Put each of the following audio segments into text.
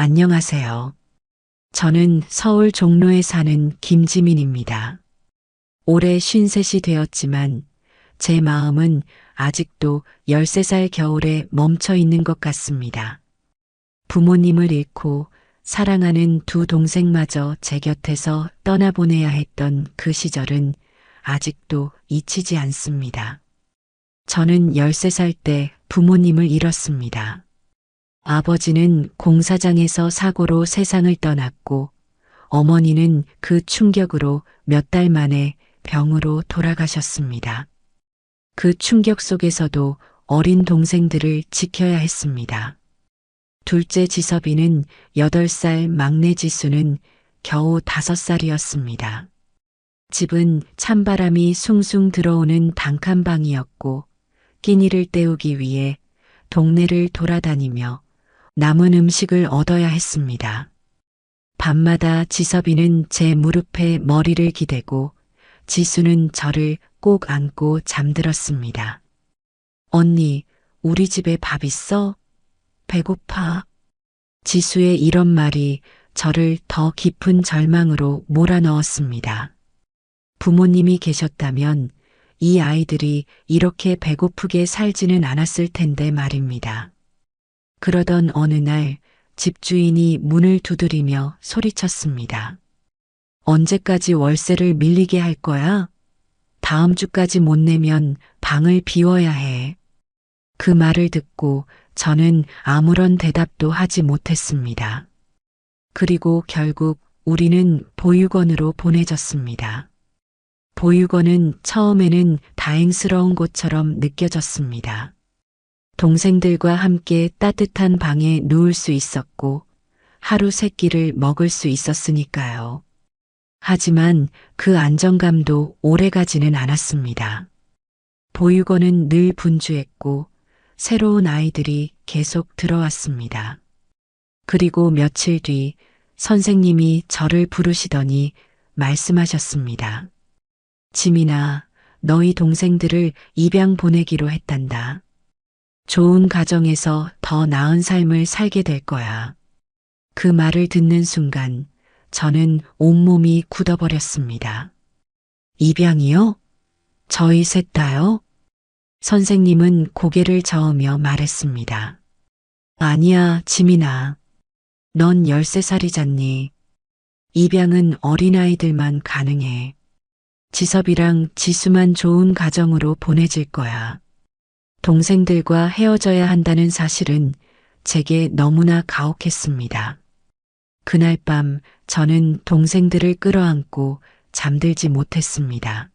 안녕하세요. 저는 서울 종로에 사는 김지민입니다. 올해 53이 되었지만 제 마음은 아직도 13살 겨울에 멈춰 있는 것 같습니다. 부모님을 잃고 사랑하는 두 동생마저 제 곁에서 떠나보내야 했던 그 시절은 아직도 잊히지 않습니다. 저는 13살 때 부모님을 잃었습니다. 아버지는 공사장에서 사고로 세상을 떠났고 어머니는 그 충격으로 몇 달 만에 병으로 돌아가셨습니다. 그 충격 속에서도 어린 동생들을 지켜야 했습니다. 둘째 지섭이는 8살, 막내 지수는 겨우 5살이었습니다. 집은 찬바람이 숭숭 들어오는 단칸방이었고 끼니를 때우기 위해 동네를 돌아다니며 남은 음식을 얻어야 했습니다. 밤마다 지섭이는 제 무릎에 머리를 기대고 지수는 저를 꼭 안고 잠들었습니다. 언니, 우리 집에 밥 있어? 배고파. 지수의 이런 말이 저를 더 깊은 절망으로 몰아넣었습니다. 부모님이 계셨다면 이 아이들이 이렇게 배고프게 살지는 않았을 텐데 말입니다. 그러던 어느 날 집주인이 문을 두드리며 소리쳤습니다. 언제까지 월세를 밀리게 할 거야? 다음 주까지 못 내면 방을 비워야 해. 그 말을 듣고 저는 아무런 대답도 하지 못했습니다. 그리고 결국 우리는 보육원으로 보내졌습니다. 보육원은 처음에는 다행스러운 곳처럼 느껴졌습니다. 동생들과 함께 따뜻한 방에 누울 수 있었고 하루 세 끼를 먹을 수 있었으니까요. 하지만 그 안정감도 오래가지는 않았습니다. 보육원은 늘 분주했고 새로운 아이들이 계속 들어왔습니다. 그리고 며칠 뒤 선생님이 저를 부르시더니 말씀하셨습니다. 지민아, 너희 동생들을 입양 보내기로 했단다. 좋은 가정에서 더 나은 삶을 살게 될 거야. 그 말을 듣는 순간 저는 온몸이 굳어버렸습니다. 입양이요? 저희 셋 다요? 선생님은 고개를 저으며 말했습니다. 아니야, 지민아. 넌 13살이잖니. 입양은 어린아이들만 가능해. 지섭이랑 지수만 좋은 가정으로 보내질 거야. 동생들과 헤어져야 한다는 사실은 제게 너무나 가혹했습니다. 그날 밤 저는 동생들을 끌어안고 잠들지 못했습니다.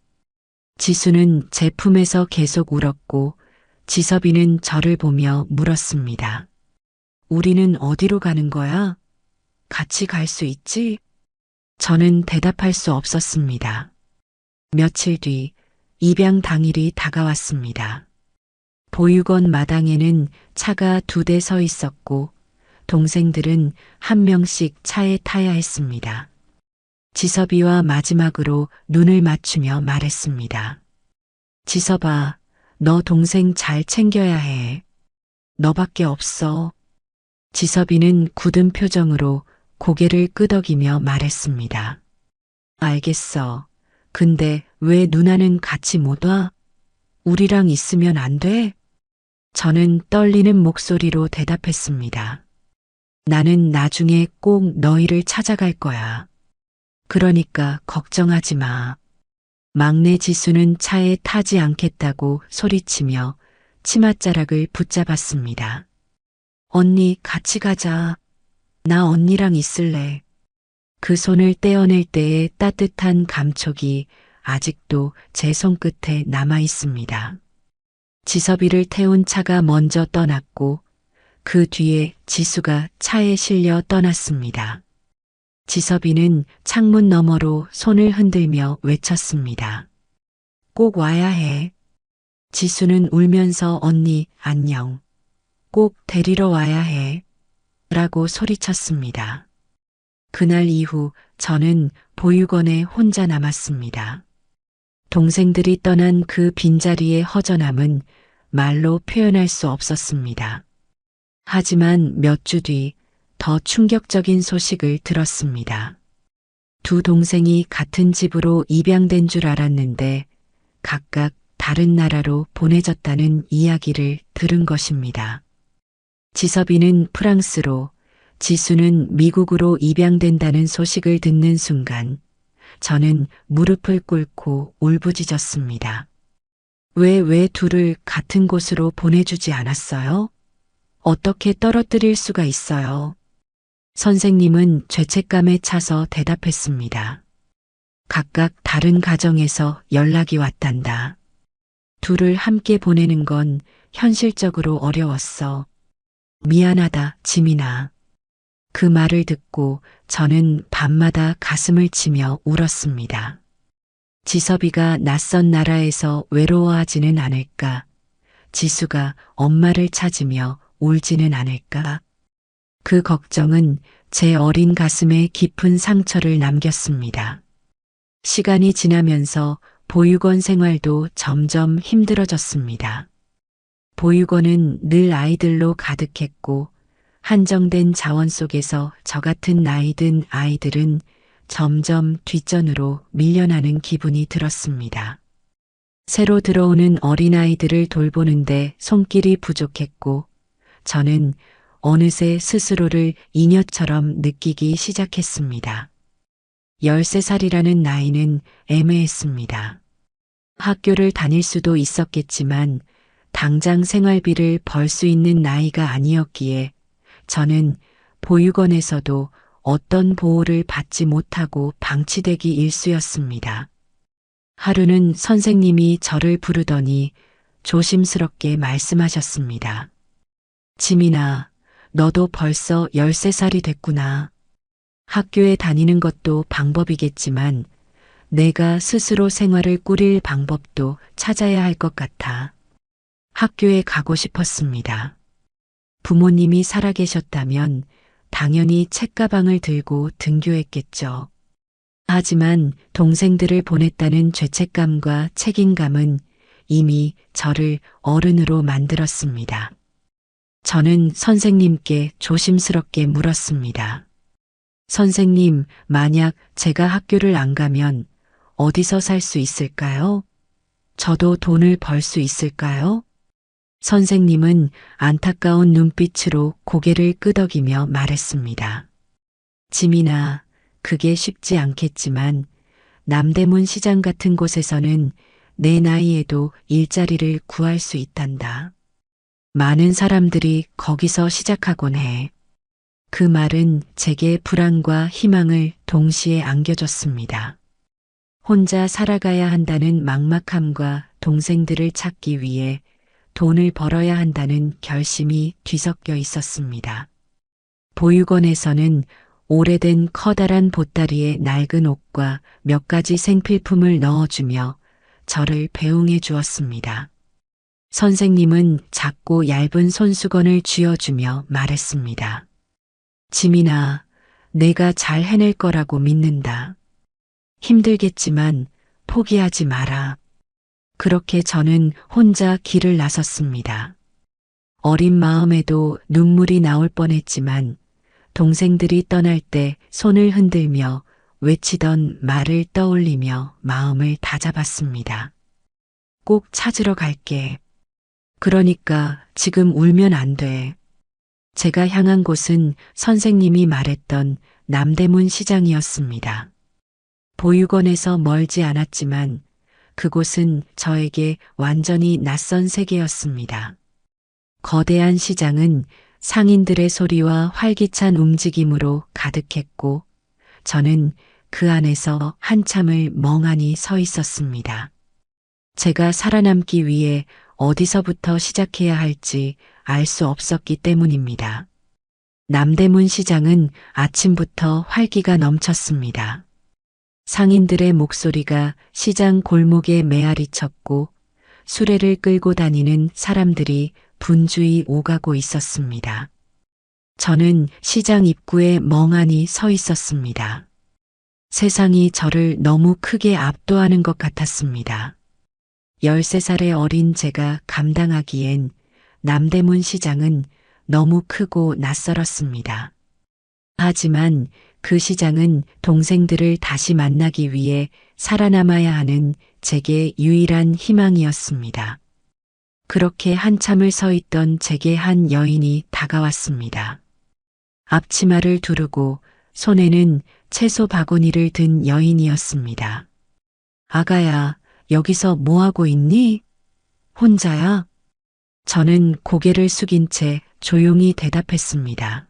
지수는 제 품에서 계속 울었고 지섭이는 저를 보며 물었습니다. 우리는 어디로 가는 거야? 같이 갈 수 있지? 저는 대답할 수 없었습니다. 며칠 뒤 입양 당일이 다가왔습니다. 보육원 마당에는 차가 2대 서 있었고 동생들은 한 명씩 차에 타야 했습니다. 지섭이와 마지막으로 눈을 맞추며 말했습니다. 지섭아, 너 동생 잘 챙겨야 해. 너밖에 없어. 지섭이는 굳은 표정으로 고개를 끄덕이며 말했습니다. 알겠어. 근데 왜 누나는 같이 못 와? 우리랑 있으면 안 돼? 저는 떨리는 목소리로 대답했습니다. 나는 나중에 꼭 너희를 찾아갈 거야. 그러니까 걱정하지 마. 막내 지수는 차에 타지 않겠다고 소리치며 치맛자락을 붙잡았습니다. 언니 같이 가자. 나 언니랑 있을래. 그 손을 떼어낼 때의 따뜻한 감촉이 아직도 제 손끝에 남아 있습니다. 지섭이를 태운 차가 먼저 떠났고 그 뒤에 지수가 차에 실려 떠났습니다. 지섭이는 창문 너머로 손을 흔들며 외쳤습니다. 꼭 와야 해. 지수는 울면서 언니 안녕. 꼭 데리러 와야 해. 라고 소리쳤습니다. 그날 이후 저는 보육원에 혼자 남았습니다. 동생들이 떠난 그 빈자리의 허전함은 말로 표현할 수 없었습니다. 하지만 몇 주 뒤 더 충격적인 소식을 들었습니다. 두 동생이 같은 집으로 입양된 줄 알았는데 각각 다른 나라로 보내졌다는 이야기를 들은 것입니다. 지섭이는 프랑스로, 지수는 미국으로 입양된다는 소식을 듣는 순간 저는 무릎을 꿇고 울부짖었습니다. 왜 둘을 같은 곳으로 보내주지 않았어요? 어떻게 떨어뜨릴 수가 있어요? 선생님은 죄책감에 차서 대답했습니다. 각각 다른 가정에서 연락이 왔단다. 둘을 함께 보내는 건 현실적으로 어려웠어. 미안하다, 지민아. 그 말을 듣고 저는 밤마다 가슴을 치며 울었습니다. 지섭이가 낯선 나라에서 외로워하지는 않을까? 지수가 엄마를 찾으며 울지는 않을까? 그 걱정은 제 어린 가슴에 깊은 상처를 남겼습니다. 시간이 지나면서 보육원 생활도 점점 힘들어졌습니다. 보육원은 늘 아이들로 가득했고 한정된 자원 속에서 저 같은 나이 든 아이들은 점점 뒷전으로 밀려나는 기분이 들었습니다. 새로 들어오는 어린아이들을 돌보는데 손길이 부족했고 저는 어느새 스스로를 이녀처럼 느끼기 시작했습니다. 13살이라는 나이는 애매했습니다. 학교를 다닐 수도 있었겠지만 당장 생활비를 벌 수 있는 나이가 아니었기에 저는 보육원에서도 어떤 보호를 받지 못하고 방치되기 일쑤였습니다. 하루는 선생님이 저를 부르더니 조심스럽게 말씀하셨습니다. 지민아, 너도 벌써 13살이 됐구나. 학교에 다니는 것도 방법이겠지만 내가 스스로 생활을 꾸릴 방법도 찾아야 할 것 같아. 학교에 가고 싶었습니다. 부모님이 살아계셨다면 당연히 책가방을 들고 등교했겠죠. 하지만 동생들을 보냈다는 죄책감과 책임감은 이미 저를 어른으로 만들었습니다. 저는 선생님께 조심스럽게 물었습니다. 선생님, 만약 제가 학교를 안 가면 어디서 살 수 있을까요? 저도 돈을 벌 수 있을까요? 선생님은 안타까운 눈빛으로 고개를 끄덕이며 말했습니다. 지민아, 그게 쉽지 않겠지만 남대문 시장 같은 곳에서는 내 나이에도 일자리를 구할 수 있단다. 많은 사람들이 거기서 시작하곤 해. 그 말은 제게 불안과 희망을 동시에 안겨줬습니다. 혼자 살아가야 한다는 막막함과 동생들을 찾기 위해 돈을 벌어야 한다는 결심이 뒤섞여 있었습니다. 보육원에서는 오래된 커다란 보따리에 낡은 옷과 몇 가지 생필품을 넣어주며 저를 배웅해 주었습니다. 선생님은 작고 얇은 손수건을 쥐어주며 말했습니다. 지민아, 내가 잘 해낼 거라고 믿는다. 힘들겠지만 포기하지 마라. 그렇게 저는 혼자 길을 나섰습니다. 어린 마음에도 눈물이 나올 뻔했지만 동생들이 떠날 때 손을 흔들며 외치던 말을 떠올리며 마음을 다잡았습니다. 꼭 찾으러 갈게. 그러니까 지금 울면 안 돼. 제가 향한 곳은 선생님이 말했던 남대문 시장이었습니다. 보육원에서 멀지 않았지만 그곳은 저에게 완전히 낯선 세계였습니다. 거대한 시장은 상인들의 소리와 활기찬 움직임으로 가득했고 저는 그 안에서 한참을 멍하니 서 있었습니다. 제가 살아남기 위해 어디서부터 시작해야 할지 알 수 없었기 때문입니다. 남대문 시장은 아침부터 활기가 넘쳤습니다. 상인들의 목소리가 시장 골목에 메아리 쳤고 수레를 끌고 다니는 사람들이 분주히 오가고 있었습니다. 저는 시장 입구에 멍하니 서 있었습니다. 세상이 저를 너무 크게 압도하는 것 같았습니다. 13살의 어린 제가 감당하기엔 남대문 시장은 너무 크고 낯설었습니다. 하지만 그 시장은 동생들을 다시 만나기 위해 살아남아야 하는 제게 유일한 희망이었습니다. 그렇게 한참을 서 있던 제게 한 여인이 다가왔습니다. 앞치마를 두르고 손에는 채소 바구니를 든 여인이었습니다. 아가야, 여기서 뭐하고 있니? 혼자야? 저는 고개를 숙인 채 조용히 대답했습니다.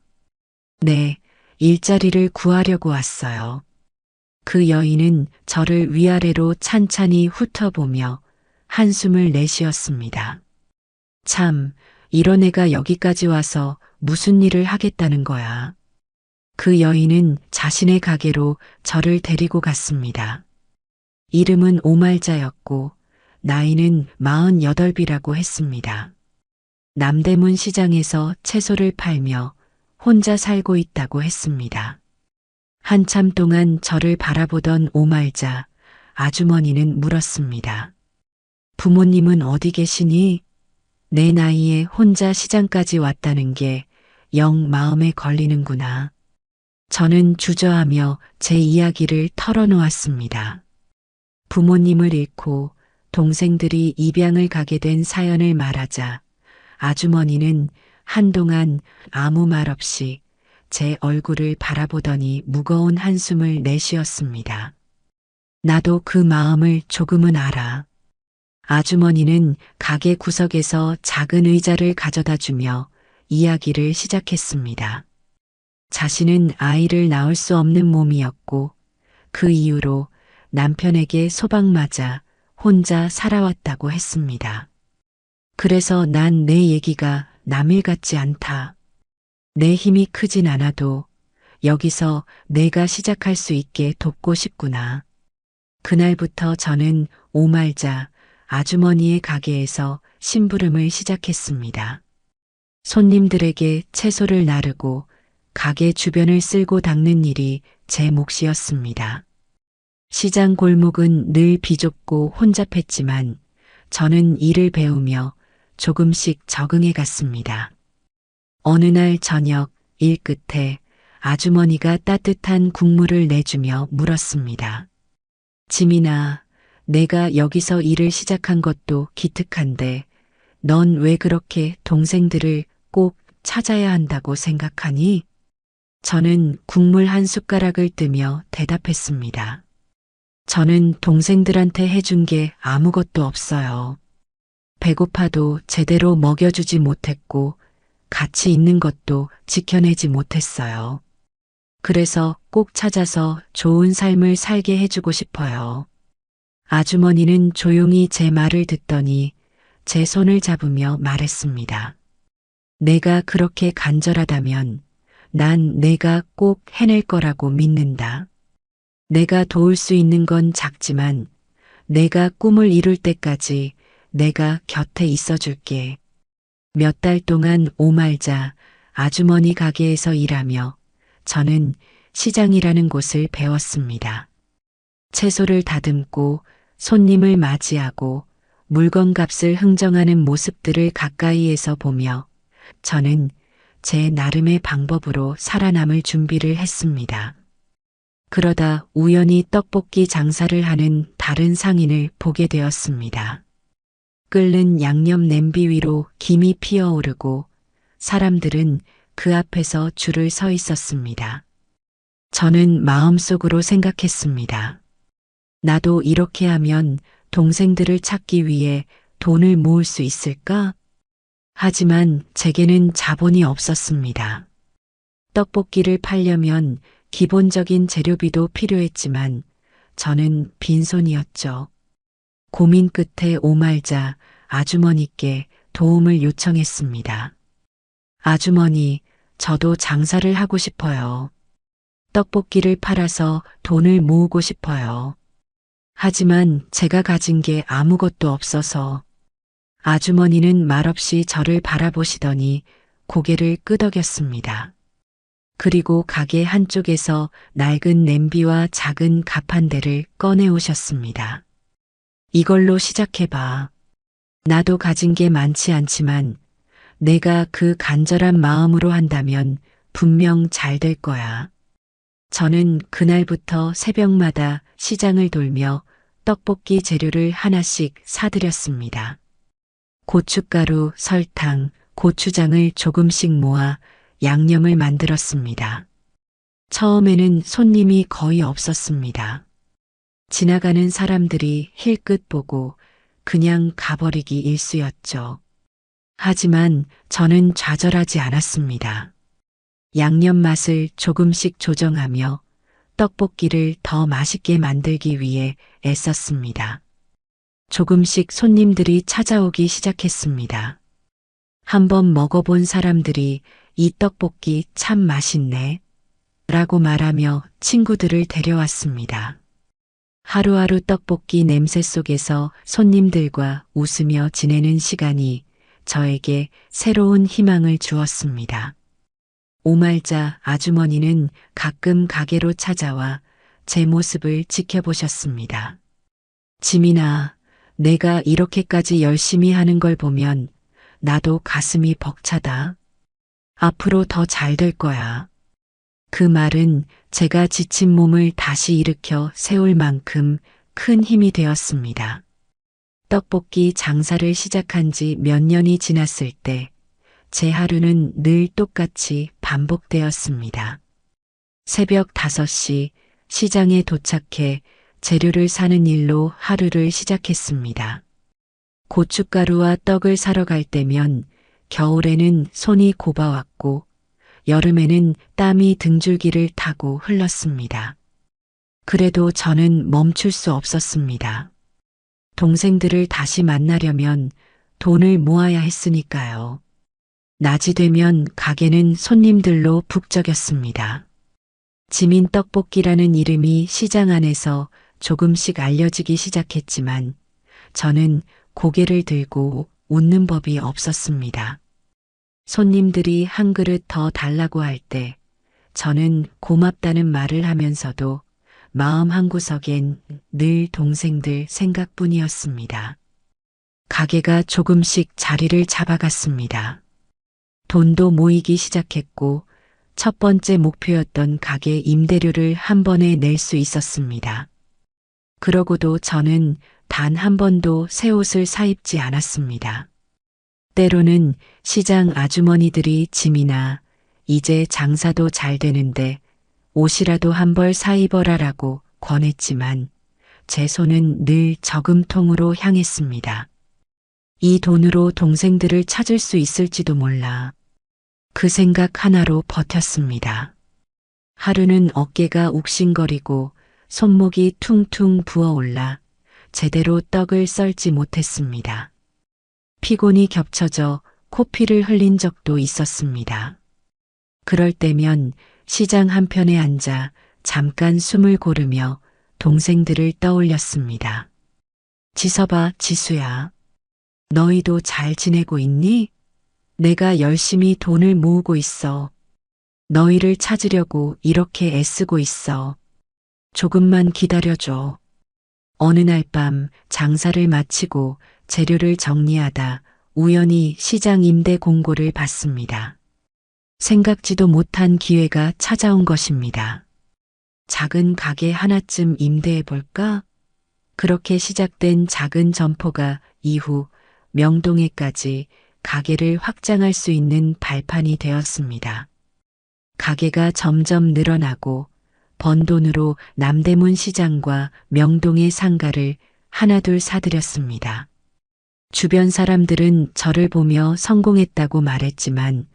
네, 일자리를 구하려고 왔어요. 그 여인은 저를 위아래로 찬찬히 훑어보며 한숨을 내쉬었습니다. 참, 이런 애가 여기까지 와서 무슨 일을 하겠다는 거야. 그 여인은 자신의 가게로 저를 데리고 갔습니다. 이름은 오말자였고 나이는 48이라고 했습니다. 남대문 시장에서 채소를 팔며 혼자 살고 있다고 했습니다. 한참 동안 저를 바라보던 오말자 아주머니는 물었습니다. 부모님은 어디 계시니? 내 나이에 혼자 시장까지 왔다는 게 영 마음에 걸리는구나. 저는 주저하며 제 이야기를 털어놓았습니다. 부모님을 잃고 동생들이 입양을 가게 된 사연을 말하자 아주머니는 한동안 아무 말 없이 제 얼굴을 바라보더니 무거운 한숨을 내쉬었습니다. 나도 그 마음을 조금은 알아. 아주머니는 가게 구석에서 작은 의자를 가져다 주며 이야기를 시작했습니다. 자신은 아이를 낳을 수 없는 몸이었고 그 이후로 남편에게 소박맞아 혼자 살아왔다고 했습니다. 그래서 난 내 얘기가 남일 같지 않다. 내 힘이 크진 않아도 여기서 내가 시작할 수 있게 돕고 싶구나. 그날부터 저는 오말자 아주머니의 가게에서 심부름을 시작했습니다. 손님들에게 채소를 나르고 가게 주변을 쓸고 닦는 일이 제 몫이었습니다. 시장 골목은 늘 비좁고 혼잡했지만 저는 일을 배우며 조금씩 적응해 갔습니다. 어느 날 저녁 일 끝에 아주머니가 따뜻한 국물을 내주며 물었습니다. 지민아, 내가 여기서 일을 시작한 것도 기특한데 넌 왜 그렇게 동생들을 꼭 찾아야 한다고 생각하니? 저는 국물 한 숟가락을 뜨며 대답했습니다. 저는 동생들한테 해준 게 아무것도 없어요. 배고파도 제대로 먹여주지 못했고 같이 있는 것도 지켜내지 못했어요. 그래서 꼭 찾아서 좋은 삶을 살게 해주고 싶어요. 아주머니는 조용히 제 말을 듣더니 제 손을 잡으며 말했습니다. 내가 그렇게 간절하다면 난 내가 꼭 해낼 거라고 믿는다. 내가 도울 수 있는 건 작지만 내가 꿈을 이룰 때까지 내가 곁에 있어 줄게. 몇 달 동안 오말자 아주머니 가게에서 일하며 저는 시장이라는 곳을 배웠습니다. 채소를 다듬고 손님을 맞이하고 물건값을 흥정하는 모습들을 가까이에서 보며 저는 제 나름의 방법으로 살아남을 준비를 했습니다. 그러다 우연히 떡볶이 장사를 하는 다른 상인을 보게 되었습니다. 끓는 양념 냄비 위로 김이 피어오르고 사람들은 그 앞에서 줄을 서 있었습니다. 저는 마음속으로 생각했습니다. 나도 이렇게 하면 동생들을 찾기 위해 돈을 모을 수 있을까? 하지만 제게는 자본이 없었습니다. 떡볶이를 팔려면 기본적인 재료비도 필요했지만 저는 빈손이었죠. 고민 끝에 오말자 아주머니께 도움을 요청했습니다. 아주머니, 저도 장사를 하고 싶어요. 떡볶이를 팔아서 돈을 모으고 싶어요. 하지만 제가 가진 게 아무것도 없어서. 아주머니는 말없이 저를 바라보시더니 고개를 끄덕였습니다. 그리고 가게 한쪽에서 낡은 냄비와 작은 갑 한 대를 꺼내오셨습니다. 이걸로 시작해봐. 나도 가진 게 많지 않지만 내가 그 간절한 마음으로 한다면 분명 잘 될 거야. 저는 그날부터 새벽마다 시장을 돌며 떡볶이 재료를 하나씩 사들였습니다. 고춧가루, 설탕, 고추장을 조금씩 모아 양념을 만들었습니다. 처음에는 손님이 거의 없었습니다. 지나가는 사람들이 힐끗 보고 그냥 가버리기 일쑤였죠. 하지만 저는 좌절하지 않았습니다. 양념 맛을 조금씩 조정하며 떡볶이를 더 맛있게 만들기 위해 애썼습니다. 조금씩 손님들이 찾아오기 시작했습니다. 한번 먹어본 사람들이 이 떡볶이 참 맛있네 라고 말하며 친구들을 데려왔습니다. 하루하루 떡볶이 냄새 속에서 손님들과 웃으며 지내는 시간이 저에게 새로운 희망을 주었습니다. 오말자 아주머니는 가끔 가게로 찾아와 제 모습을 지켜보셨습니다. 지민아, 내가 이렇게까지 열심히 하는 걸 보면 나도 가슴이 벅차다. 앞으로 더 잘 될 거야. 그 말은 제가 지친 몸을 다시 일으켜 세울 만큼 큰 힘이 되었습니다. 떡볶이 장사를 시작한 지 몇 년이 지났을 때 제 하루는 늘 똑같이 반복되었습니다. 새벽 5시 시장에 도착해 재료를 사는 일로 하루를 시작했습니다. 고춧가루와 떡을 사러 갈 때면 겨울에는 손이 고바왔고 여름에는 땀이 등줄기를 타고 흘렀습니다. 그래도 저는 멈출 수 없었습니다. 동생들을 다시 만나려면 돈을 모아야 했으니까요. 낮이 되면 가게는 손님들로 북적였습니다. 지민 떡볶이라는 이름이 시장 안에서 조금씩 알려지기 시작했지만 저는 고개를 들고 웃는 법이 없었습니다. 손님들이 한 그릇 더 달라고 할 때 저는 고맙다는 말을 하면서도 마음 한구석엔 늘 동생들 생각뿐이었습니다. 가게가 조금씩 자리를 잡아갔습니다. 돈도 모이기 시작했고 첫 번째 목표였던 가게 임대료를 한 번에 낼 수 있었습니다. 그러고도 저는 단 한 번도 새 옷을 사입지 않았습니다. 때로는 시장 아주머니들이 지민아, 이제 장사도 잘 되는데 옷이라도 한 벌 사입어라라고 권했지만 제 손은 늘 저금통으로 향했습니다. 이 돈으로 동생들을 찾을 수 있을지도 몰라. 그 생각 하나로 버텼습니다. 하루는 어깨가 욱신거리고 손목이 퉁퉁 부어올라 제대로 떡을 썰지 못했습니다. 피곤이 겹쳐져 코피를 흘린 적도 있었습니다. 그럴 때면 시장 한편에 앉아 잠깐 숨을 고르며 동생들을 떠올렸습니다. 지서봐, 지수야. 너희도 잘 지내고 있니? 내가 열심히 돈을 모으고 있어. 너희를 찾으려고 이렇게 애쓰고 있어. 조금만 기다려줘. 어느 날 밤 장사를 마치고 재료를 정리하다 우연히 시장 임대 공고를 받습니다. 생각지도 못한 기회가 찾아온 것입니다. 작은 가게 하나쯤 임대해볼까? 그렇게 시작된 작은 점포가 이후 명동에까지 가게를 확장할 수 있는 발판이 되었습니다. 가게가 점점 늘어나고 번 돈으로 남대문 시장과 명동의 상가를 하나둘 사들였습니다. 주변 사람들은 저를 보며 성공했다고 말했지만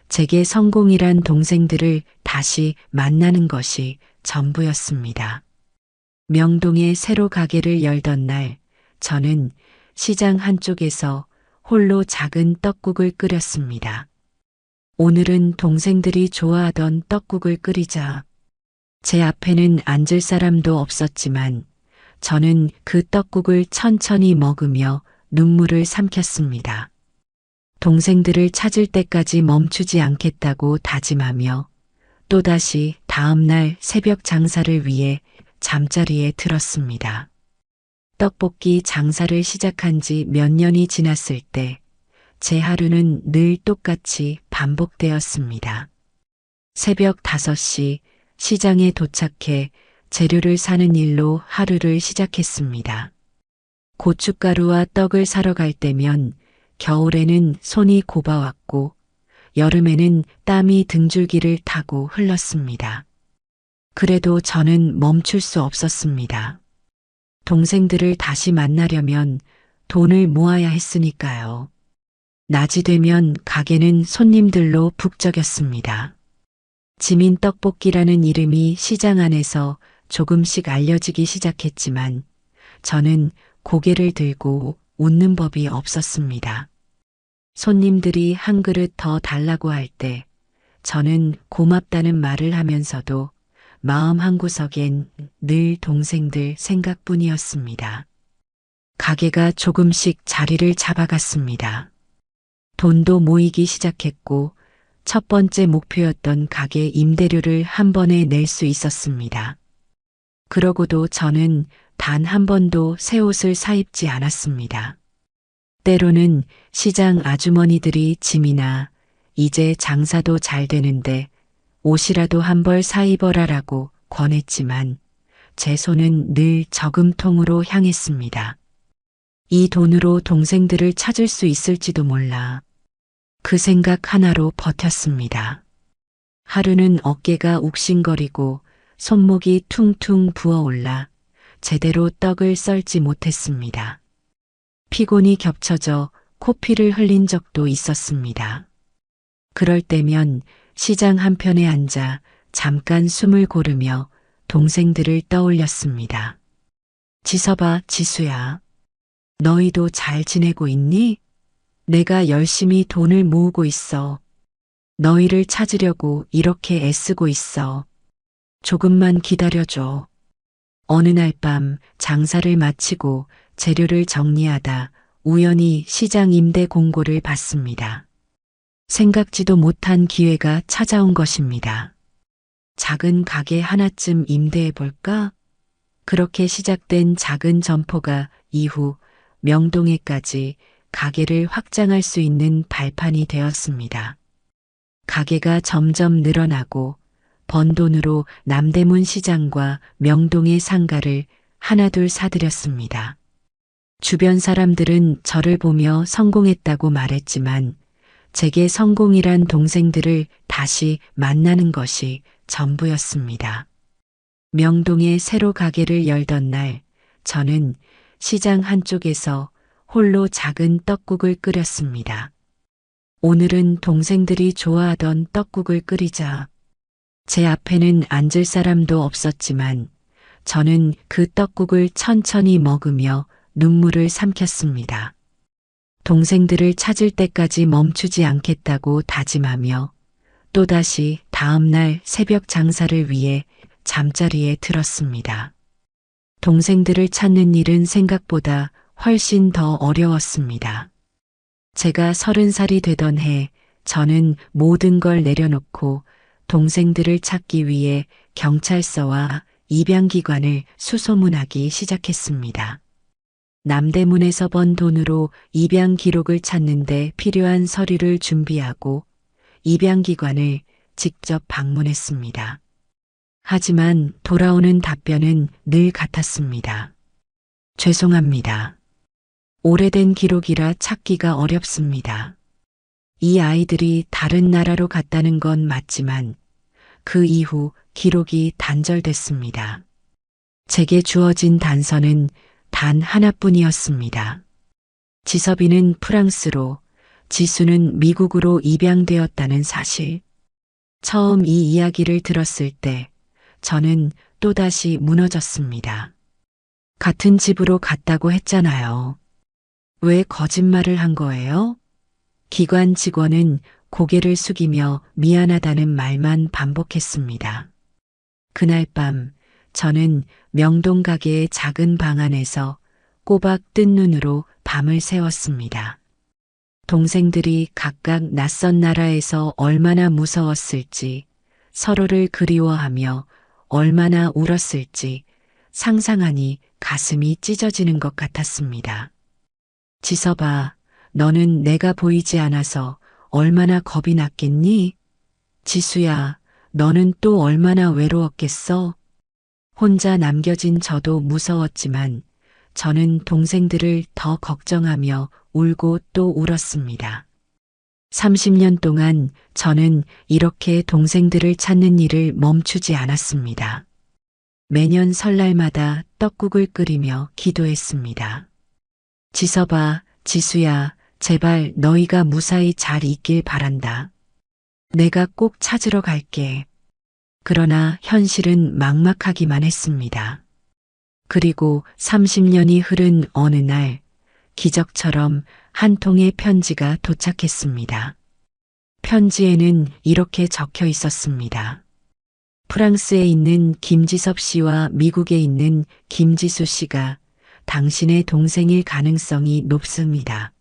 제게 성공이란 동생들을 다시 만나는 것이 전부였습니다. 명동에 새로 가게를 열던 날 저는 시장 한쪽에서 홀로 작은 떡국을 끓였습니다. 오늘은 동생들이 좋아하던 떡국을 끓이자. 제 앞에는 앉을 사람도 없었지만 저는 그 떡국을 천천히 먹으며 눈물을 삼켰습니다. 동생들을 찾을 때까지 멈추지 않겠다고 다짐하며 또다시 다음 날 새벽 장사를 위해 잠자리에 들었습니다. 떡볶이 장사를 시작한 지 몇 년이 지났을 때 제 하루는 늘 똑같이 반복되었습니다. 새벽 5시 시장에 도착해 재료를 사는 일로 하루를 시작했습니다. 고춧가루와 떡을 사러 갈 때면 겨울에는 손이 고바왔고 여름에는 땀이 등줄기를 타고 흘렀습니다. 그래도 저는 멈출 수 없었습니다. 동생들을 다시 만나려면 돈을 모아야 했으니까요. 낮이 되면 가게는 손님들로 북적였습니다. 지민 떡볶이라는 이름이 시장 안에서 조금씩 알려지기 시작했지만 저는 고개를 들고 웃는 법이 없었습니다. 손님들이 한 그릇 더 달라고 할 때 저는 고맙다는 말을 하면서도 마음 한구석엔 늘 동생들 생각뿐이었습니다. 가게가 조금씩 자리를 잡아갔습니다. 돈도 모이기 시작했고 첫 번째 목표였던 가게 임대료를 한 번에 낼 수 있었습니다. 그러고도 저는 단 한 번도 새 옷을 사입지 않았습니다. 때로는 시장 아주머니들이 짐이나 이제 장사도 잘 되는데 옷이라도 한 벌 사입어라라고 권했지만 제 손은 늘 저금통으로 향했습니다. 이 돈으로 동생들을 찾을 수 있을지도 몰라. 그 생각 하나로 버텼습니다. 하루는 어깨가 욱신거리고 손목이 퉁퉁 부어올라 제대로 떡을 썰지 못했습니다. 피곤이 겹쳐져 코피를 흘린 적도 있었습니다. 그럴 때면 시장 한편에 앉아 잠깐 숨을 고르며 동생들을 떠올렸습니다. 지서봐, 지수야. 너희도 잘 지내고 있니? 내가 열심히 돈을 모으고 있어. 너희를 찾으려고 이렇게 애쓰고 있어. 조금만 기다려줘. 어느 날 밤 장사를 마치고 재료를 정리하다 우연히 시장 임대 공고를 봤습니다. 생각지도 못한 기회가 찾아온 것입니다. 작은 가게 하나쯤 임대해 볼까? 그렇게 시작된 작은 점포가 이후 명동에까지 가게를 확장할 수 있는 발판이 되었습니다. 가게가 점점 늘어나고 번 돈으로 남대문 시장과 명동의 상가를 하나둘 사들였습니다. 주변 사람들은 저를 보며 성공했다고 말했지만 제게 성공이란 동생들을 다시 만나는 것이 전부였습니다. 명동에 새로 가게를 열던 날 저는 시장 한쪽에서 홀로 작은 떡국을 끓였습니다. 오늘은 동생들이 좋아하던 떡국을 끓이자. 제 앞에는 앉을 사람도 없었지만 저는 그 떡국을 천천히 먹으며 눈물을 삼켰습니다. 동생들을 찾을 때까지 멈추지 않겠다고 다짐하며 또다시 다음 날 새벽 장사를 위해 잠자리에 들었습니다. 동생들을 찾는 일은 생각보다 훨씬 더 어려웠습니다. 제가 30살이 되던 해 저는 모든 걸 내려놓고 동생들을 찾기 위해 경찰서와 입양기관을 수소문하기 시작했습니다. 남대문에서 번 돈으로 입양 기록을 찾는데 필요한 서류를 준비하고 입양기관을 직접 방문했습니다. 하지만 돌아오는 답변은 늘 같았습니다. 죄송합니다. 오래된 기록이라 찾기가 어렵습니다. 이 아이들이 다른 나라로 갔다는 건 맞지만 그 이후 기록이 단절됐습니다. 제게 주어진 단서는 단 하나뿐이었습니다. 지섭이는 프랑스로, 지수는 미국으로 입양되었다는 사실. 처음 이 이야기를 들었을 때 저는 또다시 무너졌습니다. 같은 집으로 갔다고 했잖아요. 왜 거짓말을 한 거예요? 기관 직원은 고개를 숙이며 미안하다는 말만 반복했습니다. 그날 밤 저는 명동 가게의 작은 방 안에서 꼬박 뜬 눈으로 밤을 새웠습니다. 동생들이 각각 낯선 나라에서 얼마나 무서웠을지, 서로를 그리워하며 얼마나 울었을지 상상하니 가슴이 찢어지는 것 같았습니다. 지서봐, 너는 내가 보이지 않아서 얼마나 겁이 났겠니? 지수야, 너는 또 얼마나 외로웠겠어? 혼자 남겨진 저도 무서웠지만 저는 동생들을 더 걱정하며 울고 또 울었습니다. 30년 동안 저는 이렇게 동생들을 찾는 일을 멈추지 않았습니다. 매년 설날마다 떡국을 끓이며 기도했습니다. 지서봐, 지수야, 제발 너희가 무사히 잘 있길 바란다. 내가 꼭 찾으러 갈게. 그러나 현실은 막막하기만 했습니다. 그리고 30년이 흐른 어느 날 기적처럼 한 통의 편지가 도착했습니다. 편지에는 이렇게 적혀 있었습니다. 프랑스에 있는 김지섭 씨와 미국에 있는 김지수 씨가 당신의 동생일 가능성이 높습니다.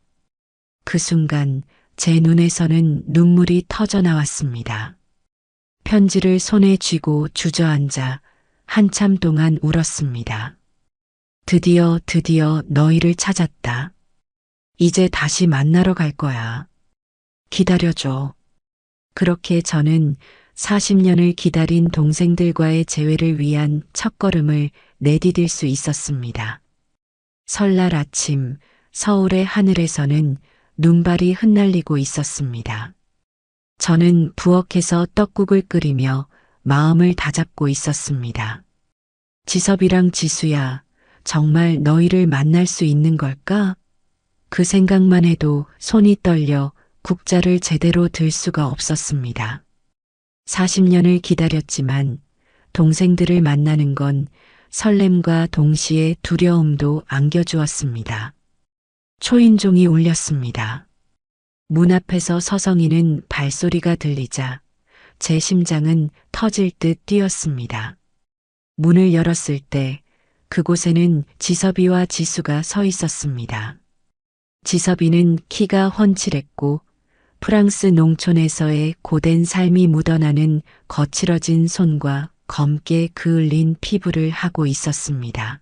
그 순간 제 눈에서는 눈물이 터져 나왔습니다. 편지를 손에 쥐고 주저앉아 한참 동안 울었습니다. 드디어 너희를 찾았다. 이제 다시 만나러 갈 거야. 기다려줘. 그렇게 저는 40년을 기다린 동생들과의 재회를 위한 첫걸음을 내디딜 수 있었습니다. 설날 아침 서울의 하늘에서는 눈발이 흩날리고 있었습니다. 저는 부엌에서 떡국을 끓이며 마음을 다잡고 있었습니다. 지섭이랑 지수야, 정말 너희를 만날 수 있는 걸까? 그 생각만 해도 손이 떨려 국자를 제대로 들 수가 없었습니다. 40년을 기다렸지만 동생들을 만나는 건 설렘과 동시에 두려움도 안겨주었습니다. 초인종이 울렸습니다. 문 앞에서 서성이는 발소리가 들리자 제 심장은 터질 듯 뛰었습니다. 문을 열었을 때 그곳에는 지섭이와 지수가 서 있었습니다. 지섭이는 키가 훤칠했고 프랑스 농촌에서의 고된 삶이 묻어나는 거칠어진 손과 검게 그을린 피부를 하고 있었습니다.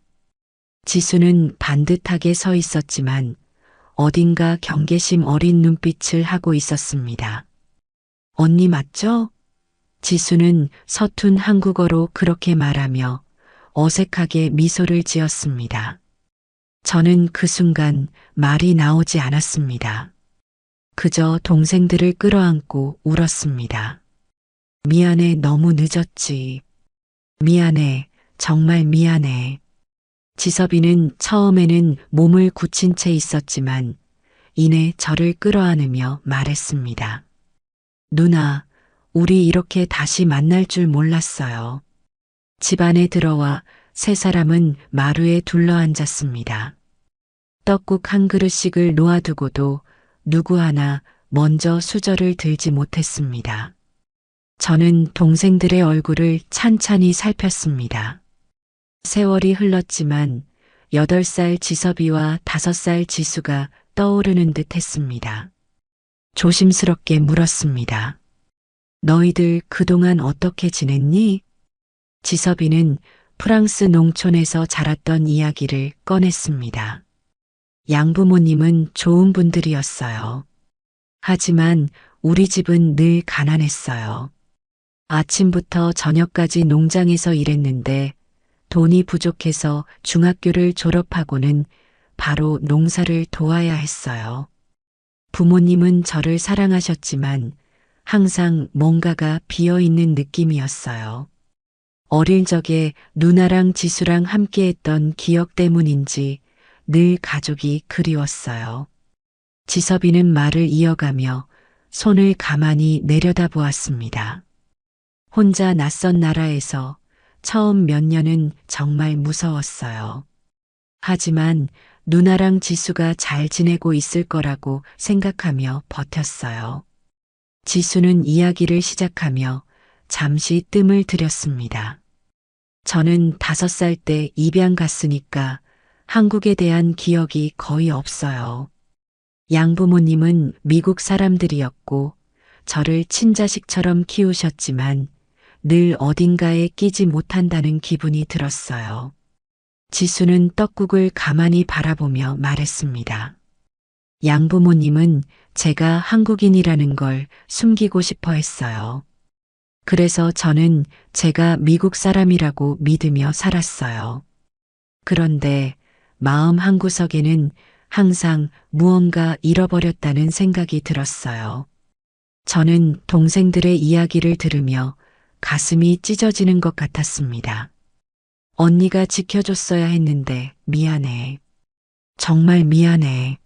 지수는 반듯하게 서 있었지만 어딘가 경계심 어린 눈빛을 하고 있었습니다. 언니 맞죠? 지수는 서툰 한국어로 그렇게 말하며 어색하게 미소를 지었습니다. 저는 그 순간 말이 나오지 않았습니다. 그저 동생들을 끌어안고 울었습니다. 미안해, 너무 늦었지. 미안해, 정말 미안해. 지섭이는 처음에는 몸을 굳힌 채 있었지만 이내 저를 끌어안으며 말했습니다. 누나, 우리 이렇게 다시 만날 줄 몰랐어요. 집 안에 들어와 세 사람은 마루에 둘러앉았습니다. 떡국 한 그릇씩을 놓아두고도 누구 하나 먼저 수저를 들지 못했습니다. 저는 동생들의 얼굴을 찬찬히 살폈습니다. 세월이 흘렀지만 8살 지섭이와 5살 지수가 떠오르는 듯 했습니다. 조심스럽게 물었습니다. 너희들 그동안 어떻게 지냈니? 지섭이는 프랑스 농촌에서 자랐던 이야기를 꺼냈습니다. 양부모님은 좋은 분들이었어요. 하지만 우리 집은 늘 가난했어요. 아침부터 저녁까지 농장에서 일했는데 돈이 부족해서 중학교를 졸업하고는 바로 농사를 도와야 했어요. 부모님은 저를 사랑하셨지만 항상 뭔가가 비어있는 느낌이었어요. 어릴 적에 누나랑 지수랑 함께했던 기억 때문인지 늘 가족이 그리웠어요. 지섭이는 말을 이어가며 손을 가만히 내려다보았습니다. 혼자 낯선 나라에서 처음 몇 년은 정말 무서웠어요. 하지만 누나랑 지수가 잘 지내고 있을 거라고 생각하며 버텼어요. 지수는 이야기를 시작하며 잠시 뜸을 들였습니다. 저는 5살 때 입양 갔으니까 한국에 대한 기억이 거의 없어요. 양부모님은 미국 사람들이었고 저를 친자식처럼 키우셨지만 늘 어딘가에 끼지 못한다는 기분이 들었어요. 지수는 떡국을 가만히 바라보며 말했습니다. 양부모님은 제가 한국인이라는 걸 숨기고 싶어 했어요. 그래서 저는 제가 미국 사람이라고 믿으며 살았어요. 그런데 마음 한구석에는 항상 무언가 잃어버렸다는 생각이 들었어요. 저는 동생들의 이야기를 들으며 가슴이 찢어지는 것 같았습니다. 언니가 지켜줬어야 했는데 미안해. 정말 미안해.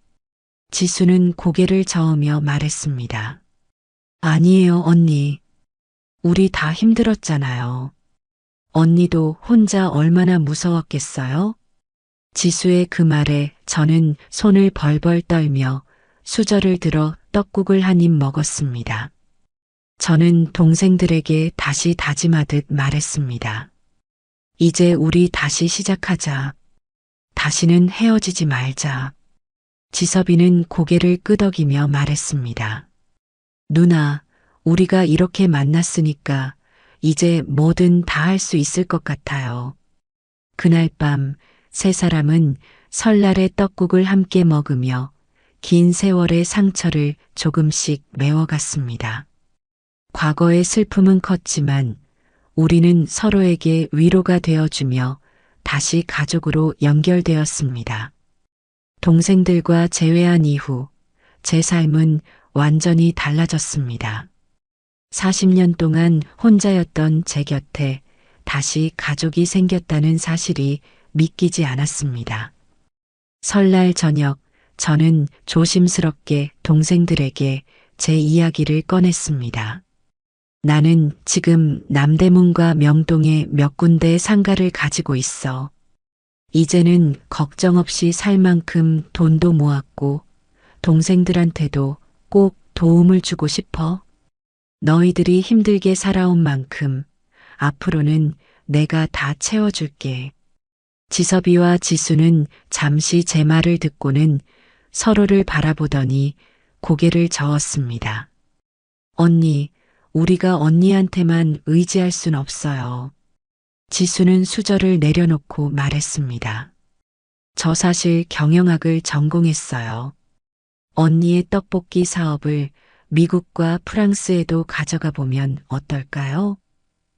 지수는 고개를 저으며 말했습니다. 아니에요, 언니. 우리 다 힘들었잖아요. 언니도 혼자 얼마나 무서웠겠어요? 지수의 그 말에 저는 손을 벌벌 떨며 수저를 들어 떡국을 한 입 먹었습니다. 저는 동생들에게 다시 다짐하듯 말했습니다. 이제 우리 다시 시작하자. 다시는 헤어지지 말자. 지섭이는 고개를 끄덕이며 말했습니다. 누나, 우리가 이렇게 만났으니까 이제 뭐든 다 할 수 있을 것 같아요. 그날 밤 세 사람은 설날의 떡국을 함께 먹으며 긴 세월의 상처를 조금씩 메워갔습니다. 과거의 슬픔은 컸지만 우리는 서로에게 위로가 되어주며 다시 가족으로 연결되었습니다. 동생들과 재회한 이후 제 삶은 완전히 달라졌습니다. 40년 동안 혼자였던 제 곁에 다시 가족이 생겼다는 사실이 믿기지 않았습니다. 설날 저녁 저는 조심스럽게 동생들에게 제 이야기를 꺼냈습니다. 나는 지금 남대문과 명동에 몇 군데 상가를 가지고 있어. 이제는 걱정 없이 살 만큼 돈도 모았고 동생들한테도 꼭 도움을 주고 싶어. 너희들이 힘들게 살아온 만큼 앞으로는 내가 다 채워줄게. 지섭이와 지수는 잠시 제 말을 듣고는 서로를 바라보더니 고개를 저었습니다. 언니, 우리가 언니한테만 의지할 순 없어요. 지수는 수저를 내려놓고 말했습니다. 저 사실 경영학을 전공했어요. 언니의 떡볶이 사업을 미국과 프랑스에도 가져가 보면 어떨까요?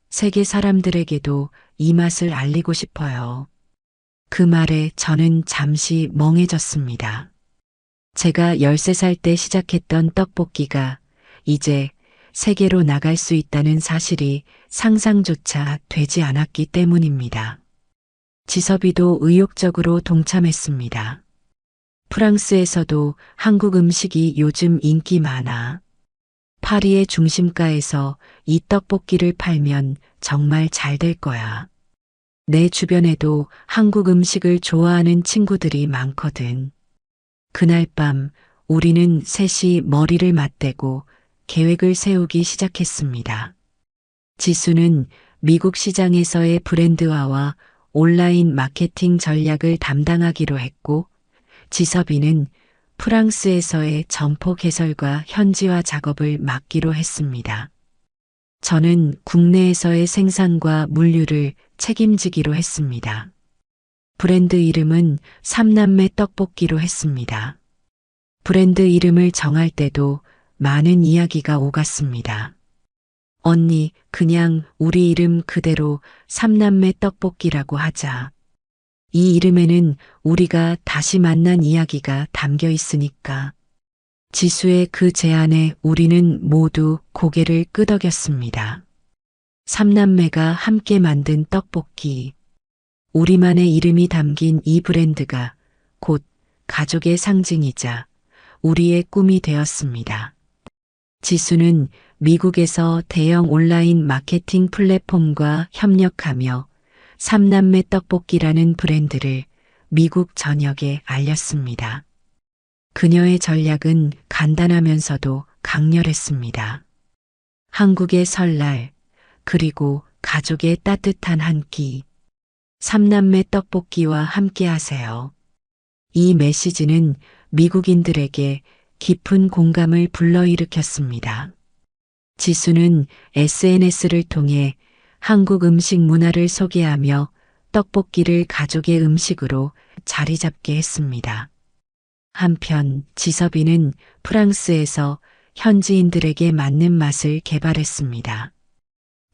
세계 사람들에게도 이 맛을 알리고 싶어요. 그 말에 저는 잠시 멍해졌습니다. 제가 13살 때 시작했던 떡볶이가 이제 세계로 나갈 수 있다는 사실이 상상조차 되지 않았기 때문입니다. 지섭이도 의욕적으로 동참했습니다. 프랑스에서도 한국 음식이 요즘 인기 많아. 파리의 중심가에서 이 떡볶이를 팔면 정말 잘 될 거야. 내 주변에도 한국 음식을 좋아하는 친구들이 많거든. 그날 밤 우리는 셋이 머리를 맞대고 계획을 세우기 시작했습니다. 지수는 미국 시장에서의 브랜드화와 온라인 마케팅 전략을 담당하기로 했고, 지섭이는 프랑스에서의 점포 개설과 현지화 작업을 맡기로 했습니다. 저는 국내에서의 생산과 물류를 책임지기로 했습니다. 브랜드 이름은 삼남매 떡볶이로 했습니다. 브랜드 이름을 정할 때도 많은 이야기가 오갔습니다. 언니, 그냥 우리 이름 그대로 삼남매 떡볶이라고 하자. 이 이름에는 우리가 다시 만난 이야기가 담겨 있으니까. 지수의 그 제안에 우리는 모두 고개를 끄덕였습니다. 삼남매가 함께 만든 떡볶이. 우리만의 이름이 담긴 이 브랜드가 곧 가족의 상징이자 우리의 꿈이 되었습니다. 지수는 미국에서 대형 온라인 마케팅 플랫폼과 협력하며 삼남매 떡볶이라는 브랜드를 미국 전역에 알렸습니다. 그녀의 전략은 간단하면서도 강렬했습니다. 한국의 설날, 그리고 가족의 따뜻한 한 끼. 삼남매 떡볶이와 함께 하세요. 이 메시지는 미국인들에게 깊은 공감을 불러일으켰습니다. 지수는 SNS를 통해 한국 음식 문화를 소개하며 떡볶이를 가족의 음식으로 자리 잡게 했습니다. 한편 지섭이는 프랑스에서 현지인들에게 맞는 맛을 개발했습니다.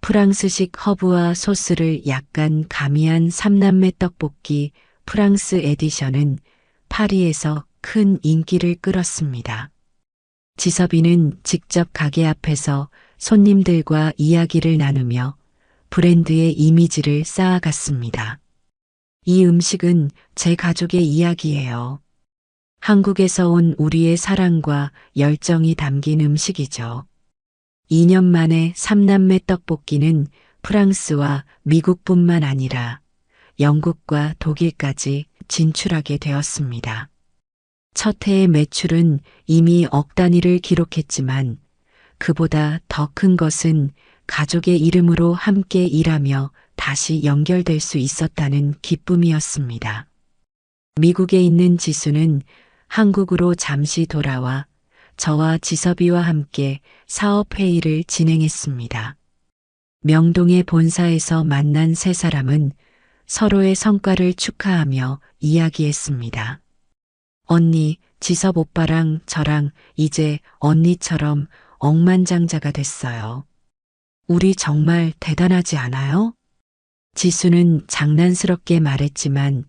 프랑스식 허브와 소스를 약간 가미한 삼남매 떡볶이 프랑스 에디션은 파리에서 큰 인기를 끌었습니다. 지섭이는 직접 가게 앞에서 손님들과 이야기를 나누며 브랜드의 이미지를 쌓아갔습니다. 이 음식은 제 가족의 이야기예요. 한국에서 온 우리의 사랑과 열정이 담긴 음식이죠. 2년 만에 삼남매 떡볶이는 프랑스와 미국뿐만 아니라 영국과 독일까지 진출하게 되었습니다. 첫 해의 매출은 이미 억 단위를 기록했지만 그보다 더 큰 것은 가족의 이름으로 함께 일하며 다시 연결될 수 있었다는 기쁨이었습니다. 미국에 있는 지수는 한국으로 잠시 돌아와 저와 지섭이와 함께 사업회의를 진행했습니다. 명동의 본사에서 만난 세 사람은 서로의 성과를 축하하며 이야기했습니다. 언니, 지섭 오빠랑 저랑 이제 언니처럼 억만장자가 됐어요. 우리 정말 대단하지 않아요? 지수는 장난스럽게 말했지만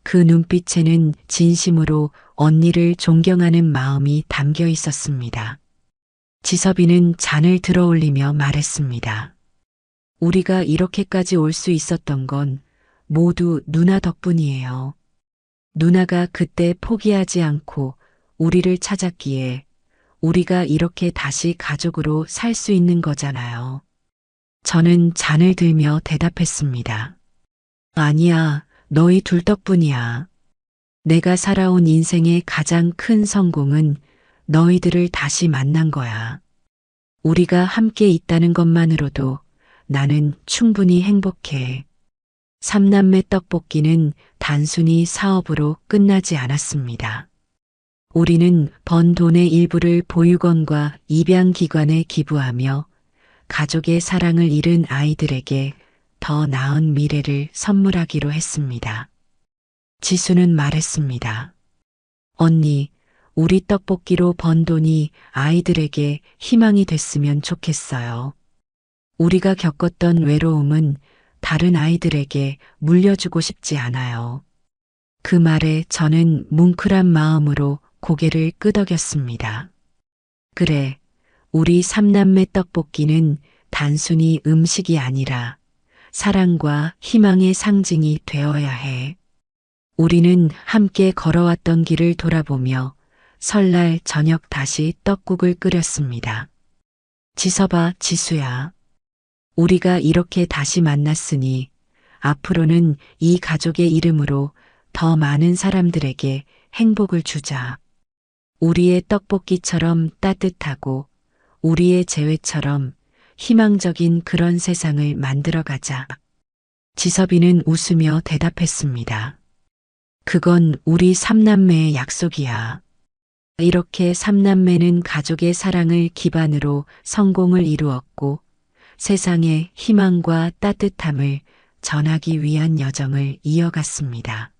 그 눈빛에는 진심으로 언니를 존경하는 마음이 담겨 있었습니다. 지섭이는 잔을 들어올리며 말했습니다. 우리가 이렇게까지 올 수 있었던 건 모두 누나 덕분이에요. 누나가 그때 포기하지 않고 우리를 찾았기에 우리가 이렇게 다시 가족으로 살 수 있는 거잖아요. 저는 잔을 들며 대답했습니다. 아니야, 너희 둘 덕분이야. 내가 살아온 인생의 가장 큰 성공은 너희들을 다시 만난 거야. 우리가 함께 있다는 것만으로도 나는 충분히 행복해. 삼남매 떡볶이는 단순히 사업으로 끝나지 않았습니다. 우리는 번 돈의 일부를 보육원과 입양기관에 기부하며 가족의 사랑을 잃은 아이들에게 더 나은 미래를 선물하기로 했습니다. 지수는 말했습니다. 언니, 우리 떡볶이로 번 돈이 아이들에게 희망이 됐으면 좋겠어요. 우리가 겪었던 외로움은 다른 아이들에게 물려주고 싶지 않아요. 그 말에 저는 뭉클한 마음으로 고개를 끄덕였습니다. 그래, 우리 삼남매 떡볶이는 단순히 음식이 아니라 사랑과 희망의 상징이 되어야 해. 우리는 함께 걸어왔던 길을 돌아보며 설날 저녁 다시 떡국을 끓였습니다. 지섭아, 지수야. 우리가 이렇게 다시 만났으니 앞으로는 이 가족의 이름으로 더 많은 사람들에게 행복을 주자. 우리의 떡볶이처럼 따뜻하고 우리의 재회처럼 희망적인 그런 세상을 만들어가자. 지섭이는 웃으며 대답했습니다. 그건 우리 삼남매의 약속이야. 이렇게 삼남매는 가족의 사랑을 기반으로 성공을 이루었고 세상에 희망과 따뜻함을 전하기 위한 여정을 이어갔습니다.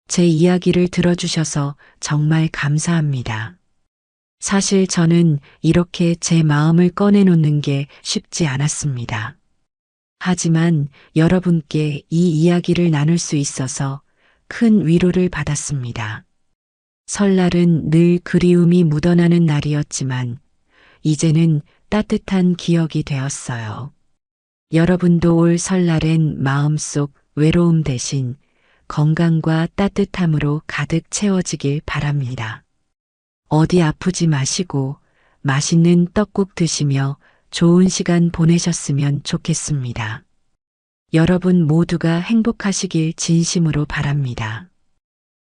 제 이야기를 들어주셔서 정말 감사합니다. 사실 저는 이렇게 제 마음을 꺼내놓는 게 쉽지 않았습니다. 하지만 여러분께 이 이야기를 나눌 수 있어서 큰 위로를 받았습니다. 설날은 늘 그리움이 묻어나는 날이었지만 이제는 따뜻한 기억이 되었어요. 여러분도 올 설날엔 마음속 외로움 대신 건강과 따뜻함으로 가득 채워지길 바랍니다. 어디 아프지 마시고 맛있는 떡국 드시며 좋은 시간 보내셨으면 좋겠습니다. 여러분 모두가 행복하시길 진심으로 바랍니다.